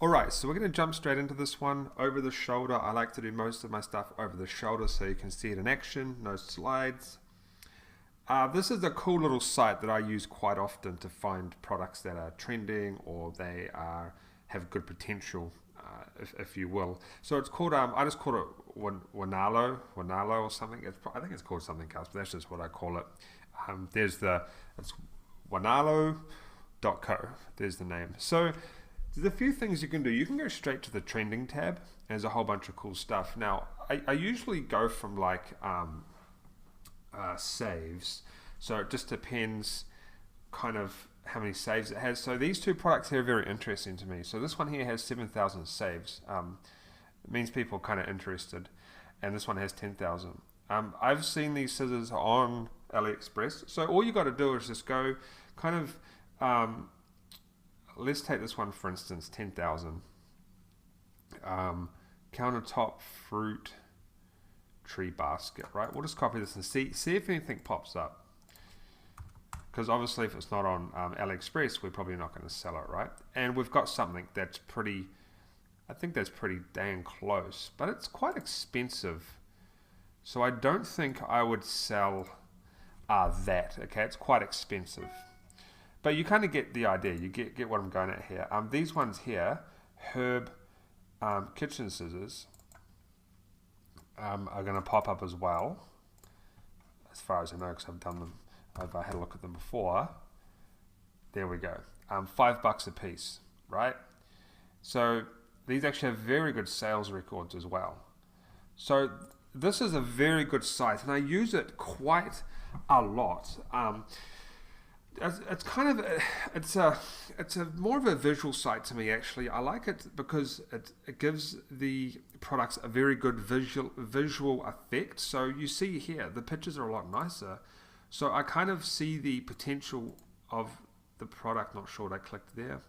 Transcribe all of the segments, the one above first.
Alright, so we're going to jump straight into this one. Over the shoulder, I like to do most of my stuff over the shoulder so you can see it in action, no slides. This is a cool little site that I use quite often to find products that are trending or they have good potential, if you will. So it's called, I just call it Wanelo or something. I think it's called something else, but that's just what I call it. It's Wanelo.co, there's the name. So there's a few things you can do. You can go straight to the trending tab. There's a whole bunch of cool stuff. Now, I usually go from like saves. So it just depends kind of how many saves it has. So these two products here are very interesting to me. So this one here has 7,000 saves. It means people are kind of interested. And this one has 10,000. I've seen these scissors on AliExpress. So all you got to do is just go kind of... let's take this one for instance, 10,000. Countertop fruit tree basket, right? We'll just copy this and see if anything pops up. Because obviously if it's not on AliExpress, we're probably not going to sell it, right? And we've got something that's pretty, I think that's pretty dang close, but it's quite expensive. So I don't think I would sell that, okay? It's quite expensive. But you kind of get the idea. You get what I'm going at here. These ones here, herb kitchen scissors, are going to pop up as well, as far as I know, because I've done them. I've had a look at them before. There we go. $5 a piece, right? So these actually have very good sales records as well. So this is a very good site, and I use it quite a lot. It's kind of it's a more of a visual site to me actually. I like it because it gives the products a very good visual effect. So you see here the pictures are a lot nicer. So I kind of see the potential of the product. Not sure what I clicked there.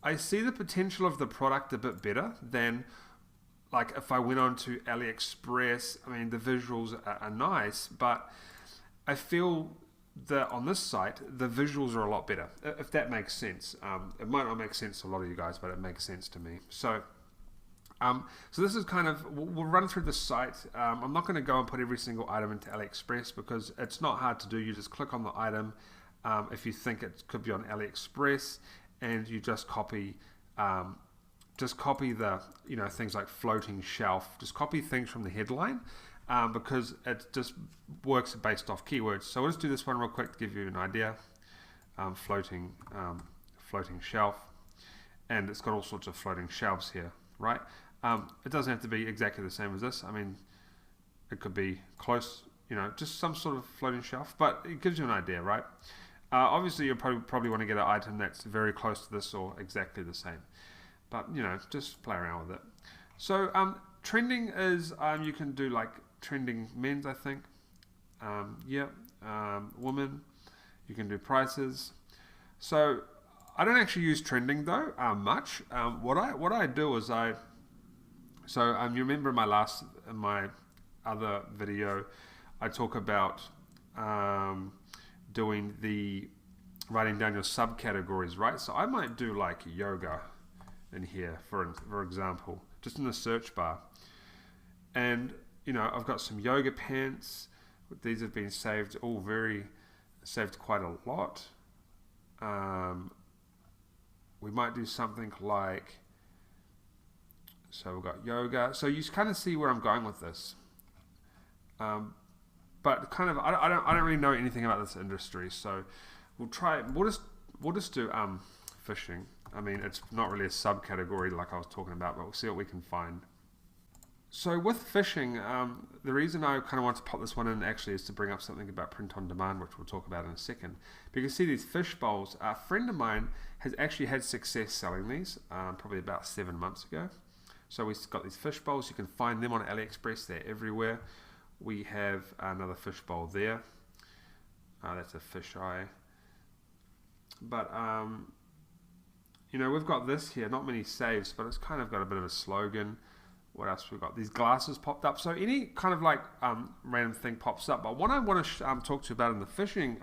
I see the potential of the product a bit better than like if I went on to AliExpress. I mean the visuals are nice, but I feel that on this site the visuals are a lot better, if that makes sense. It might not make sense to a lot of you guys, but it makes sense to me. So so this is kind of, we'll run through the site. I'm not going to go and put every single item into AliExpress because it's not hard to do. You just click on the item if you think it could be on AliExpress, and you just copy the things like floating shelf. Just copy things from the headline. Because it just works based off keywords. So we'll just do this one real quick to give you an idea. Floating shelf, and it's got all sorts of floating shelves here, right? It doesn't have to be exactly the same as this. I mean, it could be close, just some sort of floating shelf, but it gives you an idea, right? Obviously, you probably want to get an item that's very close to this or exactly the same, but just play around with it. So trending is you can do like trending men's, I think. Women. You can do prices. So I don't actually use trending though much. What I do is you remember in my other video, I talk about writing down your subcategories, right? So I might do like yoga in here, for example, just in the search bar. And I've got some yoga pants. These have been saved quite a lot. We might do something like, so we've got yoga. So you kind of see where I'm going with this. But kind of, I don't really know anything about this industry. So we'll just do fishing. I mean, it's not really a subcategory like I was talking about, but we'll see what we can find. So with fishing, the reason I kind of want to pop this one in actually is to bring up something about print on demand, which we'll talk about in a second. But you can see these fish bowls. A friend of mine has actually had success selling these, probably about 7 months ago. So we've got these fish bowls. You can find them on AliExpress. They're everywhere. We have another fish bowl there. That's a fish eye. But we've got this here. Not many saves, but it's kind of got a bit of a slogan. What else we've got? These glasses popped up. So any kind of like random thing pops up. But what I want to talk to you about in the fishing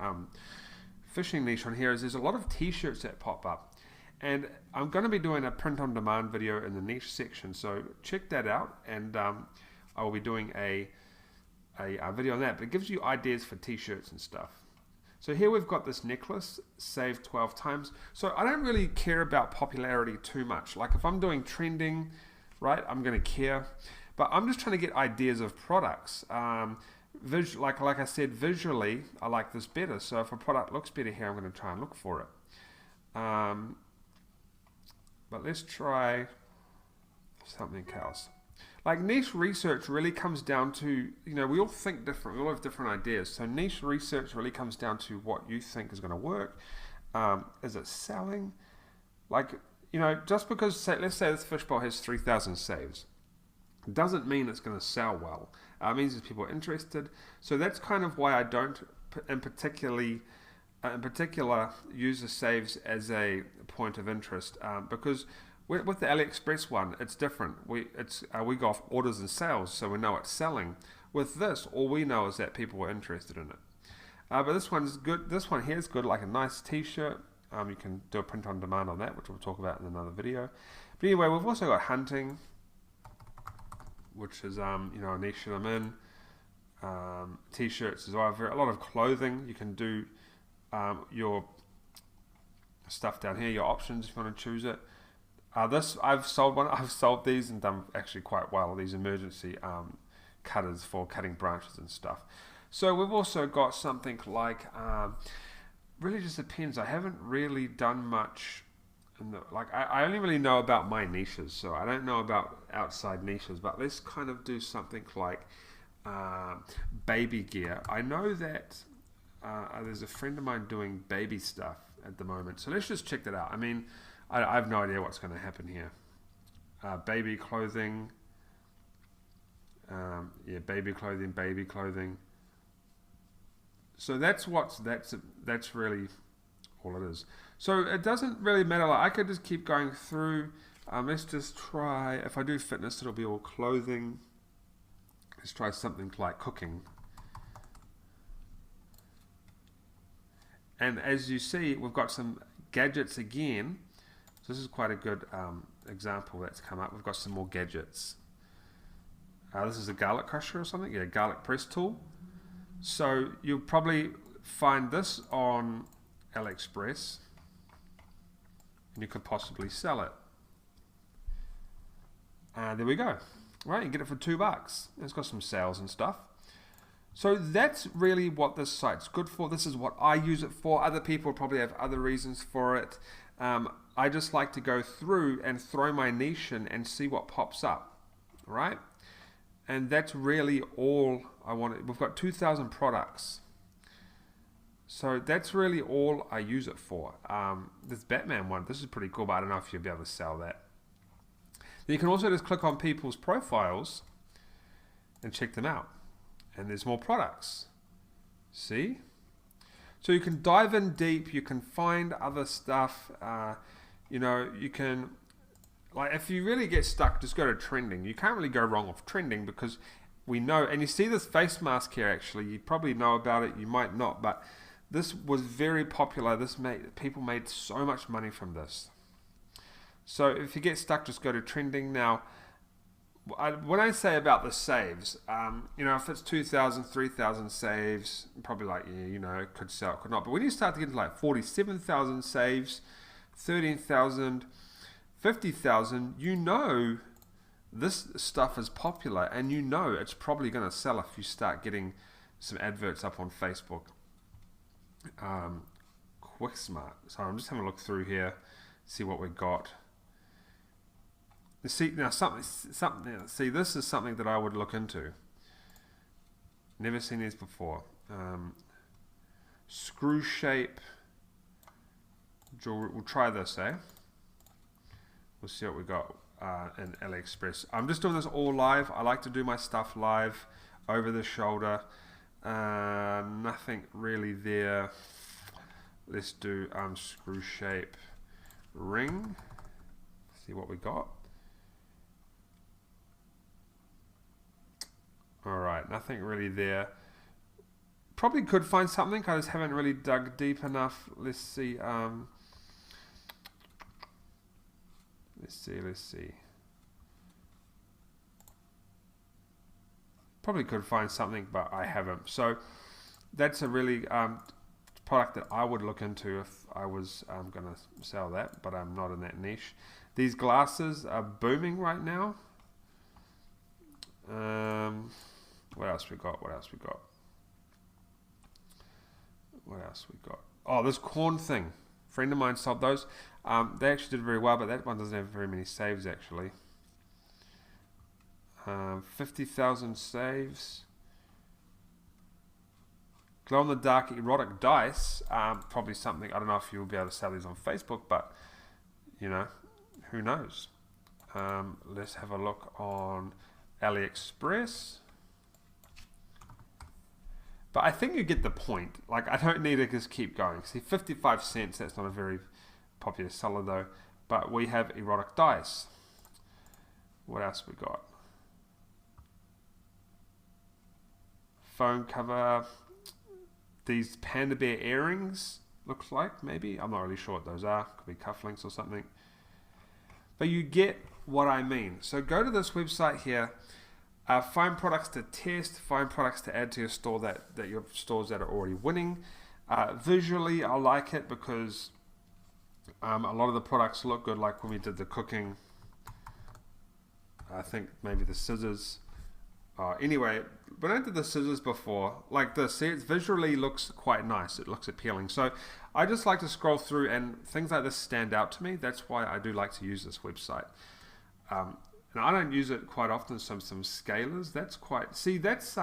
niche on here is there's a lot of t-shirts that pop up. And I'm going to be doing a print on demand video in the niche section, so check that out, and I will be doing a video on that, but it gives you ideas for t-shirts and stuff. So here we've got this necklace, saved 12 times. So I don't really care about popularity too much. Like if I'm doing trending, right, I'm going to care. But I'm just trying to get ideas of products. Like I said, visually, I like this better. So if a product looks better here, I'm going to try and look for it. But let's try something else. Like niche research really comes down to, we all think different, we all have different ideas. So niche research really comes down to what you think is going to work. Is it selling? Like, just because, let's say this fishbowl has 3,000 saves, doesn't mean it's going to sell well. It means there's people interested. So that's kind of why I don't, in particular, use the saves as a point of interest, because with the AliExpress one, it's different. We go off orders and sales, so we know it's selling. With this, all we know is that people were interested in it. But this one's good. This one here is good, like a nice T-shirt. You can do a print on demand on that, which we'll talk about in another video. But anyway, we've also got hunting, which is a niche that I'm in. T-shirts as well. A lot of clothing. You can do your stuff down here, your options if you want to choose it. This I've sold these and done actually quite well. These emergency cutters for cutting branches and stuff. So we've also got something like really just depends. I haven't really done much. I only really know about my niches, so I don't know about outside niches. But let's kind of do something like baby gear. I know that there's a friend of mine doing baby stuff at the moment, so let's just check that out. I mean, I have no idea what's going to happen here. Baby clothing. Baby clothing. So that's really all it is. So it doesn't really matter. Like I could just keep going through. Let's just try. If I do fitness, it'll be all clothing. Let's try something like cooking. And as you see, we've got some gadgets again. So this is quite a good example that's come up. We've got some more gadgets. This is a garlic crusher or something. Yeah, garlic press tool. So you'll probably find this on AliExpress, and you could possibly sell it. There we go. Right, you can get it for $2. It's got some sales and stuff. So that's really what this site's good for. This is what I use it for. Other people probably have other reasons for it. I just like to go through and throw my niche in and see what pops up, right? And that's really all I want. We've got 2,000 products. So that's really all I use it for. This Batman one, this is pretty cool, but I don't know if you'll be able to sell that. Then you can also just click on people's profiles and check them out. And there's more products. See? So you can dive in deep, you can find other stuff, you can, like if you really get stuck, just go to trending. You can't really go wrong with trending because we know, and you see this face mask here actually, you probably know about it, you might not, but this was very popular. People made so much money from this. So if you get stuck, just go to trending. Now, when I say about the saves, if it's 2,000, 3,000 saves, probably like, it could sell, it could not. But when you start to get into like 47,000 saves, 13,000, 50,000, this stuff is popular and it's probably going to sell if you start getting some adverts up on Facebook. Quick Smart. So I'm just having a look through here, see what we got. See now something. See, this is something that I would look into. Never seen these before. Screw shape. We'll try this, eh? We'll see what we got in AliExpress. I'm just doing this all live. I like to do my stuff live, over the shoulder. Nothing really there. Let's do screw shape ring. See what we got. Alright, nothing really there. Probably could find something. I just haven't really dug deep enough. Let's see. Let's see. Probably could find something, but I haven't. So that's a really product that I would look into if I was going to sell that, but I'm not in that niche. These glasses are booming right now. What else we got? Oh, this corn thing. A friend of mine sold those. They actually did very well, but that one doesn't have very many saves actually. 50,000 saves. Glow in the dark erotic dice. Probably something, I don't know if you'll be able to sell these on Facebook, but you know, who knows. Let's have a look on AliExpress. But I think you get the point. Like, I don't need to just keep going. See, 55 cents, that's not a very popular seller though. But we have erotic dice. What else we got? Phone cover. These panda bear earrings, looks like, maybe. I'm not really sure what those are. Could be cufflinks or something. But you get what I mean. So go to this website here. Find products to test, find products to add to your store that your stores that are already winning. Visually, I like it because a lot of the products look good, like when we did the cooking. I think maybe the scissors. Anyway, when I did the scissors before, like this, see, it visually looks quite nice. It looks appealing. So I just like to scroll through, and things like this stand out to me. That's why I do like to use this website. And I don't use it quite often. Some scalers. That's quite. See, that's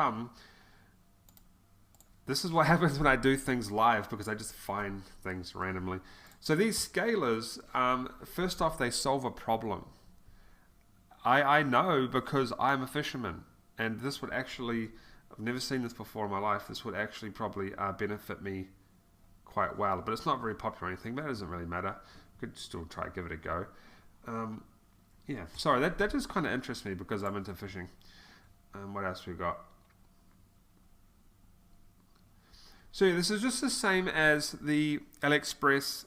This is what happens when I do things live, because I just find things randomly. So these scalers, first off, they solve a problem. I know because I'm a fisherman, and this would actually, I've never seen this before in my life. This would actually probably benefit me quite well, but it's not very popular or anything. That doesn't really matter. Could still try to give it a go. Yeah, sorry, that just kind of interests me because I'm into fishing. What else we got? So yeah, this is just the same as the AliExpress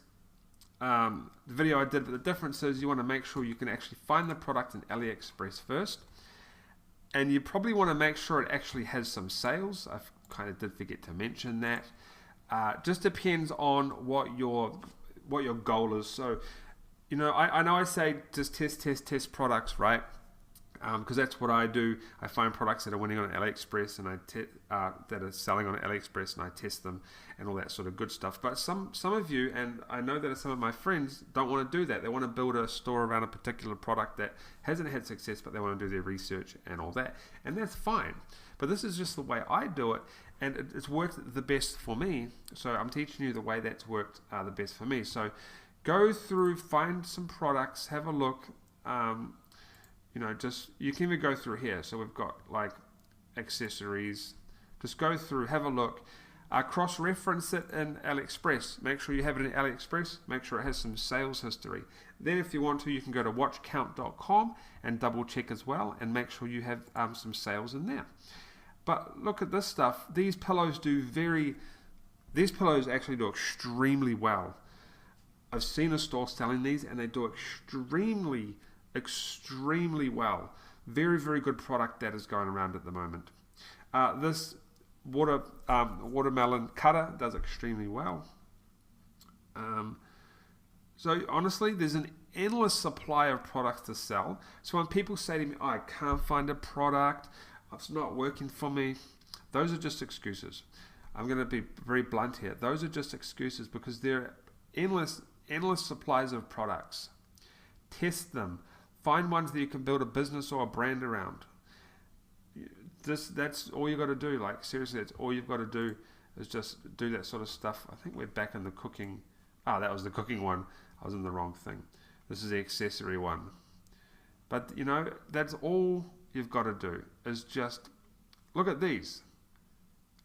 video I did, but the difference is you want to make sure you can actually find the product in AliExpress first, and you probably want to make sure it actually has some sales. I kind of did forget to mention that. Just depends on what your goal is. So, you know, I know I say just test products, right? Because that's what I do. I find products that are winning on AliExpress and that are selling on AliExpress, and I test them and all that sort of good stuff. But some of you, and I know that some of my friends, don't want to do that. They want to build a store around a particular product that hasn't had success, but they want to do their research and all that, and that's fine. But this is just the way I do it, and it's worked the best for me. So I'm teaching you the way that's worked the best for me. So go through, find some products, have a look. You know, just, you can even go through here. So we've got like accessories. Just go through, have a look. Cross-reference it in AliExpress. Make sure you have it in AliExpress. Make sure it has some sales history. Then if you want to, you can go to watchcount.com and double check as well, and make sure you have some sales in there. But look at this stuff. These pillows actually do extremely well. I've seen a store selling these, and they do extremely well. Very, very good product that is going around at the moment. This watermelon cutter does extremely well. So honestly, there's an endless supply of products to sell. So when people say to me, oh, I can't find a product, it's not working for me, those are just excuses. I'm going to be very blunt here. Those are just excuses, because there are endless supplies of products. Test them. Find ones that you can build a business or a brand around. That's all you've got to do. Like, seriously, that's all you've got to do, is just do that sort of stuff. I think we're back in the cooking. That was the cooking one. I was in the wrong thing. This is the accessory one. But, you know, that's all you've got to do, is just look at these.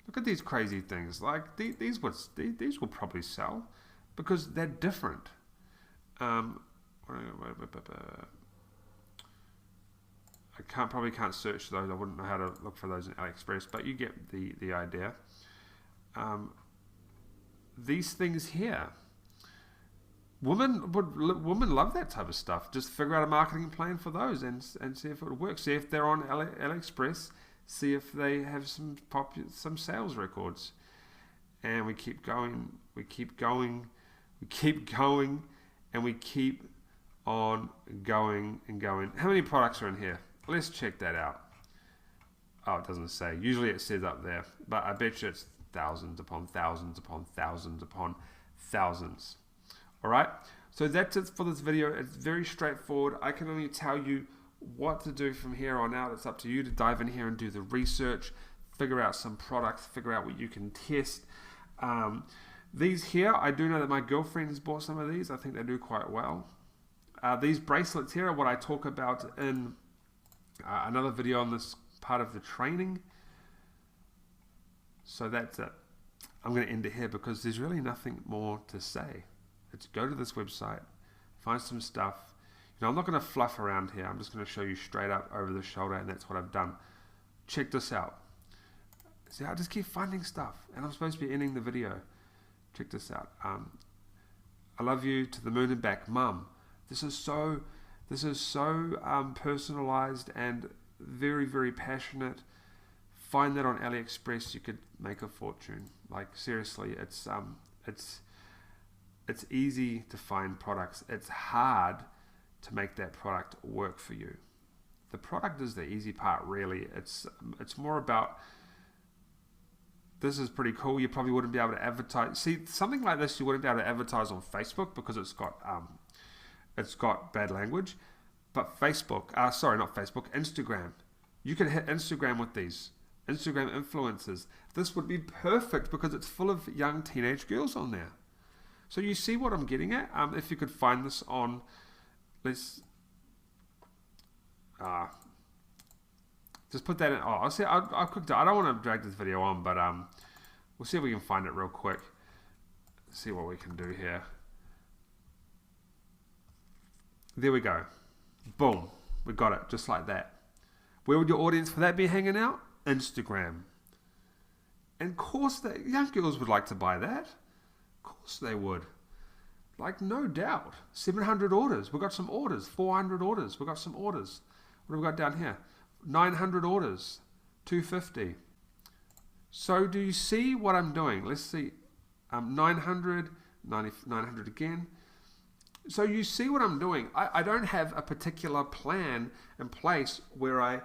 Look at these crazy things. Like, these will probably sell because they're different. I probably can't search those. I wouldn't know how to look for those in AliExpress, but you get the idea. These things here, women love that type of stuff. Just figure out a marketing plan for those and see if it would work. See if they're on AliExpress. See if they have some sales records. And we keep going. We keep going. We keep going. And we keep on going and going. How many products are in here? Let's check that out. Oh, it doesn't say. Usually it says up there. But I bet you it's thousands upon thousands upon thousands upon thousands. Alright, so that's it for this video. It's very straightforward. I can only tell you what to do from here on out. It's up to you to dive in here and do the research, figure out some products, figure out what you can test. These here, I do know that my girlfriend has bought some of these. I think they do quite well. These bracelets here are what I talk about in another video on this part of the training. So that's it. I'm going to end it here because there's really nothing more to say. It's go to this website, find some stuff. You know, I'm not going to fluff around here. I'm just going to show you straight up over the shoulder, and that's what I've done. Check this out. See, I just keep finding stuff, and I'm supposed to be ending the video. Check this out. I love you to the moon and back, Mum. This is so personalized and very, very passionate. Find that on AliExpress. You could make a fortune. Like seriously, it's easy to find products. It's hard to make that product work for you. The product is the easy part, really. It's more about, this is pretty cool. You probably wouldn't be able to advertise. See, something like this you wouldn't be able to advertise on Facebook because it's got bad language. But Instagram. You could hit Instagram with these. Instagram influencers. This would be perfect because it's full of young teenage girls on there. So you see what I'm getting at? If you could find this on, let's just put that in. Oh, I'll see. I'll quick. I don't want to drag this video on, but we'll see if we can find it real quick. See what we can do here. There we go. Boom. We got it, just like that. Where would your audience for that be hanging out? Instagram. And of course, the young girls would like to buy that. Of course they would. Like, no doubt. 700 orders. We've got some orders. 400 orders. We've got some orders. What have we got down here? 900 orders. 250. So do you see what I'm doing? Let's see. 900 again. So you see what I'm doing. I don't have a particular plan in place where I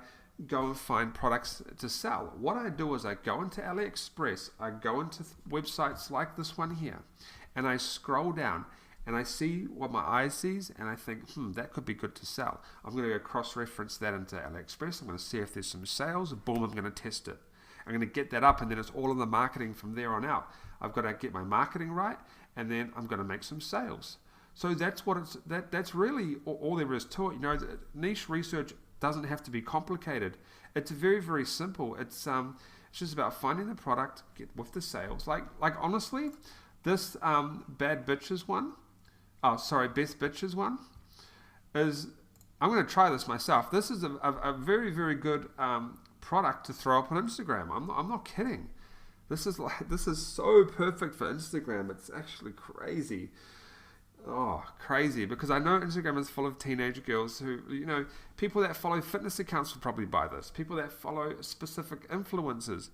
go and find products to sell. What I do is I go into AliExpress, I go into websites like this one here, and I scroll down and I see what my eye sees and I think, that could be good to sell. I'm going to go cross-reference that into AliExpress. I'm going to see if there's some sales. Boom, I'm going to test it. I'm going to get that up, and then it's all in the marketing from there on out. I've got to get my marketing right, and then I'm going to make some sales. So that's what that's really all there is to it. You know, niche research doesn't have to be complicated. It's very, very simple. It's just about finding the product, get with the sales. Like honestly, this best bitches one is, I'm going to try this myself. This is a very, very good product to throw up on Instagram. I'm not kidding. This is so perfect for Instagram. It's actually crazy. Oh, crazy, because I know Instagram is full of teenage girls who, you know, people that follow fitness accounts will probably buy this. People that follow specific influencers.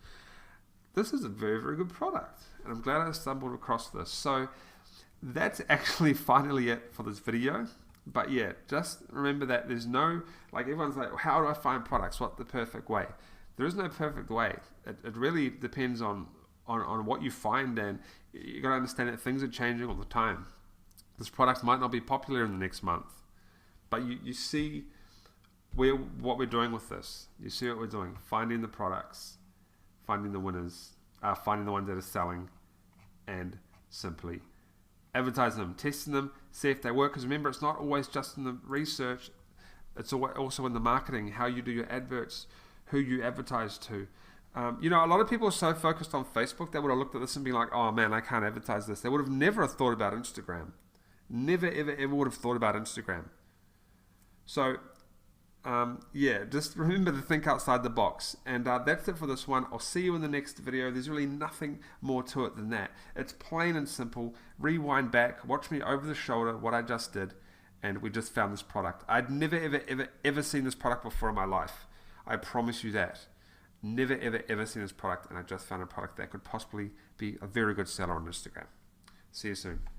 This is a very, very good product, and I'm glad I stumbled across this. So that's actually finally it for this video. But yeah, just remember that there's no, like everyone's like, how do I find products? What's the perfect way? There is no perfect way. It really depends on what you find, and you got to understand that things are changing all the time. This product might not be popular in the next month, but you see what we're doing with this. You see what we're doing, finding the products, finding the winners, finding the ones that are selling, and simply advertising them, testing them, see if they work. Because remember, it's not always just in the research, it's also in the marketing, how you do your adverts, who you advertise to. You know, a lot of people are so focused on Facebook, they would have looked at this and been like, oh man, I can't advertise this. They would have never thought about Instagram. Never, ever, ever would have thought about Instagram. So yeah, just remember to think outside the box. And that's it for this one. I'll see you in the next video. There's really nothing more to it than that. It's plain and simple. Rewind back, watch me over the shoulder, what I just did, and we just found this product. I'd never, ever seen this product before in my life. I promise you that. Never, ever seen this product, and I just found a product that could possibly be a very good seller on Instagram. See you soon.